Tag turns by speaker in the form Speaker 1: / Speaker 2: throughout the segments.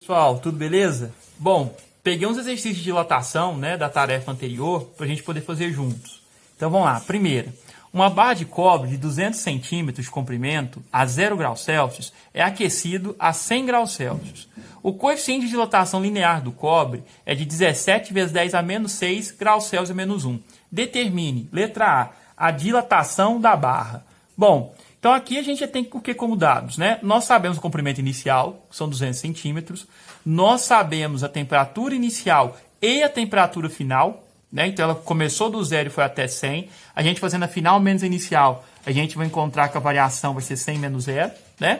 Speaker 1: Pessoal, tudo beleza? Bom, peguei uns exercícios de dilatação, né, da tarefa anterior para a gente poder fazer juntos. Então vamos lá. Primeira, uma barra de cobre de 200 centímetros de comprimento a 0 graus Celsius é aquecido a 100 graus Celsius. O coeficiente de dilatação linear do cobre é de 17 vezes 10 a menos 6 graus Celsius a menos 1. Determine, letra A dilatação da barra. Bom, então aqui a gente já tem o que como dados, né? Nós sabemos o comprimento inicial, que são 200 centímetros. Nós sabemos a temperatura inicial e a temperatura final, né? Então ela começou do 0 e foi até 100. A gente fazendo a final menos a inicial, a gente vai encontrar que a variação vai ser 100 menos 0, né?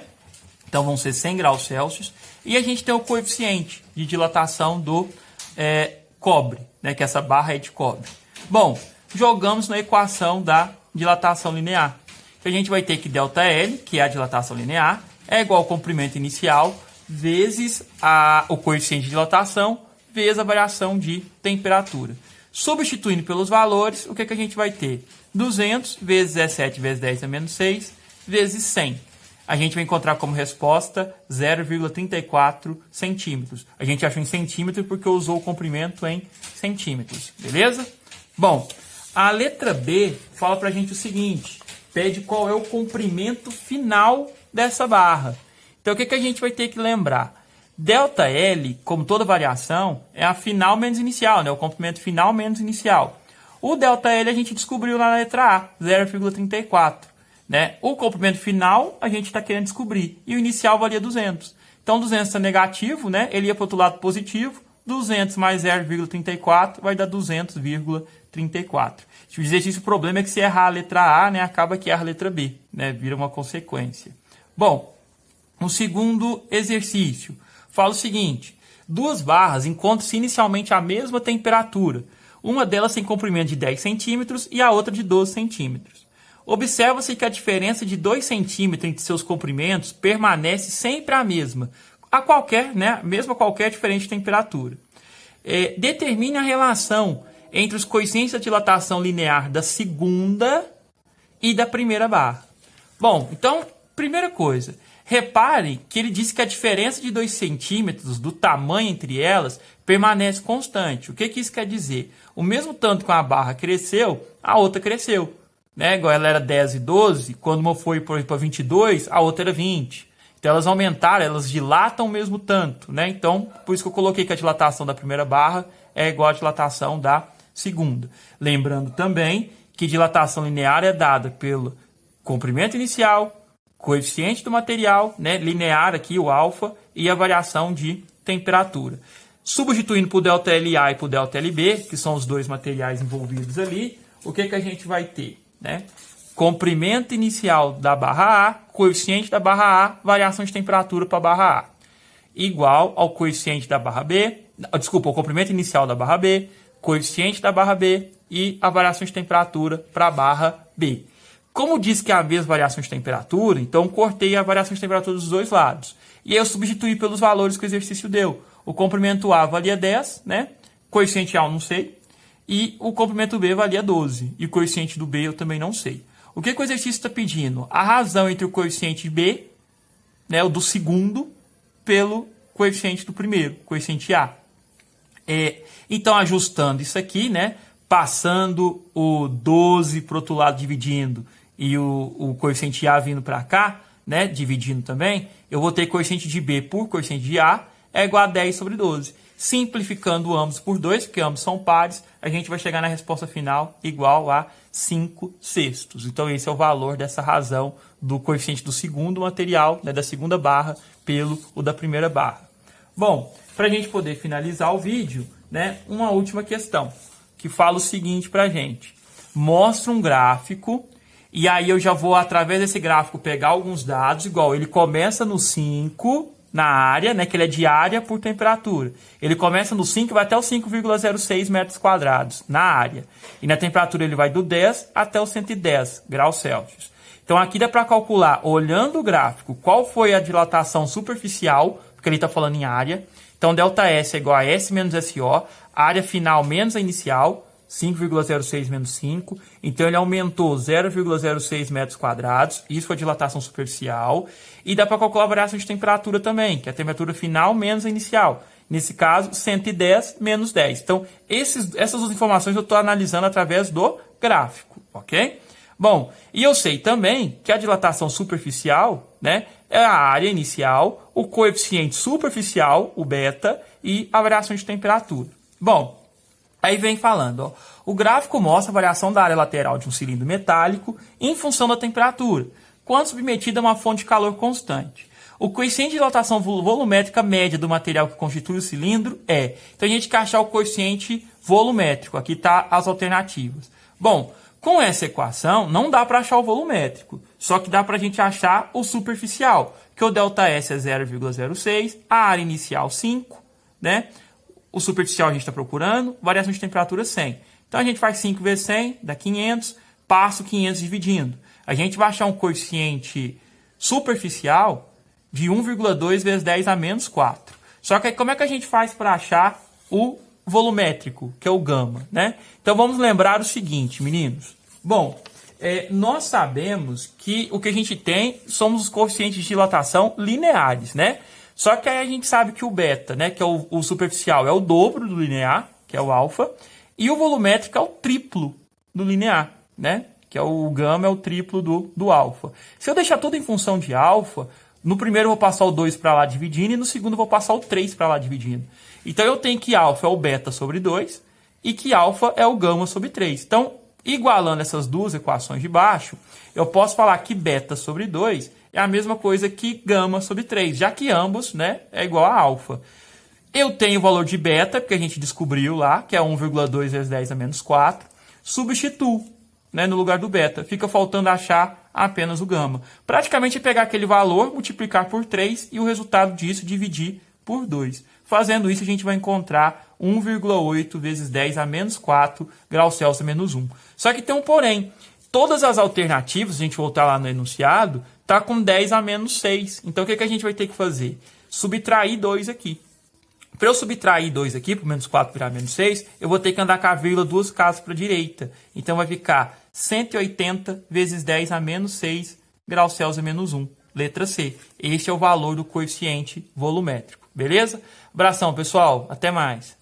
Speaker 1: Então vão ser 100 graus Celsius. E a gente tem o coeficiente de dilatação do cobre, né? Que essa barra é de cobre. Bom, jogamos na equação da dilatação linear. A gente vai ter que ΔL, que é a dilatação linear, é igual ao comprimento inicial vezes o coeficiente de dilatação vezes a variação de temperatura. Substituindo pelos valores, o que a gente vai ter? 200 vezes 17 vezes 10 a menos 6 vezes 100. A gente vai encontrar como resposta 0,34 centímetros. A gente achou em centímetro porque usou o comprimento em centímetros, beleza? Bom, a letra B fala pra gente o seguinte, pede qual é o comprimento final dessa barra. Então, o que a gente vai ter que lembrar? ΔL, como toda variação, é a final menos inicial, né? O comprimento final menos inicial. O ΔL a gente descobriu lá na letra A, 0,34. Né? O comprimento final a gente está querendo descobrir. E o inicial valia 200. Então, 200 está negativo, né? Ele ia para o outro lado positivo. 200 mais 0,34 vai dar 200,34. Se o exercício, o problema é que se errar a letra A, né, acaba que erra a letra B, né, vira uma consequência. Bom, no segundo exercício, fala o seguinte, duas barras encontram-se inicialmente à mesma temperatura. Uma delas tem comprimento de 10 centímetros e a outra de 12 centímetros. Observa-se que a diferença de 2 centímetros entre seus comprimentos permanece sempre a mesma, mesmo a qualquer diferente temperatura. Determine a relação entre os coeficientes da dilatação linear da segunda e da primeira barra. Bom, então, primeira coisa, repare que ele disse que a diferença de 2 centímetros do tamanho entre elas permanece constante. O que isso quer dizer? O mesmo tanto que uma barra cresceu, a outra cresceu. Né? Igual ela era 10 e 12, quando uma foi para 22, a outra era 20. Então elas aumentaram, elas dilatam o mesmo tanto. Né? Então, por isso que eu coloquei que a dilatação da primeira barra é igual à dilatação da segunda. Lembrando também que dilatação linear é dada pelo comprimento inicial, coeficiente do material, né, linear aqui, o alfa, e a variação de temperatura. Substituindo por ΔLA e por ΔLB, que são os dois materiais envolvidos ali, o que a gente vai ter? Né? Comprimento inicial da barra A, coeficiente da barra A, variação de temperatura para a barra A. Igual ao coeficiente da barra B, desculpa, o comprimento inicial da barra B, coeficiente da barra B e a variação de temperatura para a barra B. Como diz que é a mesma variação de temperatura, então cortei a variação de temperatura dos dois lados. E aí eu substituí pelos valores que o exercício deu. O comprimento A valia 10, né? Coeficiente A eu não sei. E o comprimento B valia 12. E o coeficiente do B eu também não sei. O que o exercício está pedindo? A razão entre o coeficiente B, né, o do segundo, pelo coeficiente do primeiro, coeficiente A. Então, ajustando isso aqui, né, passando o 12 para o outro lado dividindo e o coeficiente A vindo para cá, né, dividindo também, eu vou ter coeficiente de B por coeficiente de A é igual a 10 sobre 12. Simplificando ambos por 2, porque ambos são pares, a gente vai chegar na resposta final igual a 5/6. Então, esse é o valor dessa razão do coeficiente do segundo material, né, da segunda barra, pelo o da primeira barra. Bom, para a gente poder finalizar o vídeo, né, uma última questão, que fala o seguinte para a gente. Mostra um gráfico, e aí eu já vou, através desse gráfico, pegar alguns dados, igual ele começa no 5, na área, né, que ele é de área por temperatura. Ele começa no 5 e vai até os 5,06 metros quadrados, na área. E na temperatura ele vai do 10 até os 110 graus Celsius. Então aqui dá para calcular, olhando o gráfico, qual foi a dilatação superficial, porque ele está falando em área. Então, ΔS é igual a S menos SO, área final menos a inicial, 5,06 menos 5. Então, ele aumentou 0,06 metros quadrados. Isso foi a dilatação superficial. E dá para calcular a variação de temperatura também, que é a temperatura final menos a inicial. Nesse caso, 110 menos 10. Então, essas duas informações eu estou analisando através do gráfico, ok? Bom, e eu sei também que a dilatação superficial, né, é a área inicial, o coeficiente superficial, o beta, e a variação de temperatura. Bom, aí vem falando, ó, o gráfico mostra a variação da área lateral de um cilindro metálico em função da temperatura, quando submetida a uma fonte de calor constante. O coeficiente de dilatação volumétrica média do material que constitui o cilindro é... Então, a gente quer achar o coeficiente volumétrico. Aqui está as alternativas. Bom, com essa equação, não dá para achar o volumétrico. Só que dá para a gente achar o superficial, que o ΔS é 0,06, a área inicial 5, né? O superficial a gente está procurando, variação de temperatura 100. Então, a gente faz 5 vezes 100, dá 500, passa o 500 dividindo. A gente vai achar um coeficiente superficial de 1,2 vezes 10 a menos 4. Só que aí, como é que a gente faz para achar o volumétrico, que é o gama, né? Então, vamos lembrar o seguinte, meninos. Bom, nós sabemos que o que a gente tem somos os coeficientes de dilatação lineares, né? Só que aí a gente sabe que o beta, né, que é o superficial, é o dobro do linear, que é o alfa, e o volumétrico é o triplo do linear, né? Que é o gama, é o triplo do alfa. Se eu deixar tudo em função de alfa, no primeiro eu vou passar o 2 para lá dividindo e no segundo eu vou passar o 3 para lá dividindo. Então eu tenho que alfa é o beta sobre 2 e que alfa é o gama sobre 3. Então, igualando essas duas equações de baixo, eu posso falar que beta sobre 2 é a mesma coisa que gama sobre 3, já que ambos, né, é igual a alfa. Eu tenho o valor de beta, porque a gente descobriu lá, que é 1,2 vezes 10 a menos 4. Substituo, né, no lugar do beta. Fica faltando achar apenas o gama. Praticamente é pegar aquele valor, multiplicar por 3 e o resultado disso dividir por 2. Fazendo isso, a gente vai encontrar 1,8 vezes 10 a menos 4 graus Celsius a menos 1. Só que tem um porém. Todas as alternativas, se a gente voltar lá no enunciado, está com 10 a menos 6. Então, o que a gente vai ter que fazer? Subtrair 2 aqui. Para eu subtrair 2 aqui, por menos 4 virar menos 6, eu vou ter que andar com a vírgula duas casas para a direita. Então, vai ficar 180 vezes 10 a menos 6 graus Celsius a menos 1. Letra C. Este é o valor do coeficiente volumétrico. Beleza? Abração, pessoal. Até mais.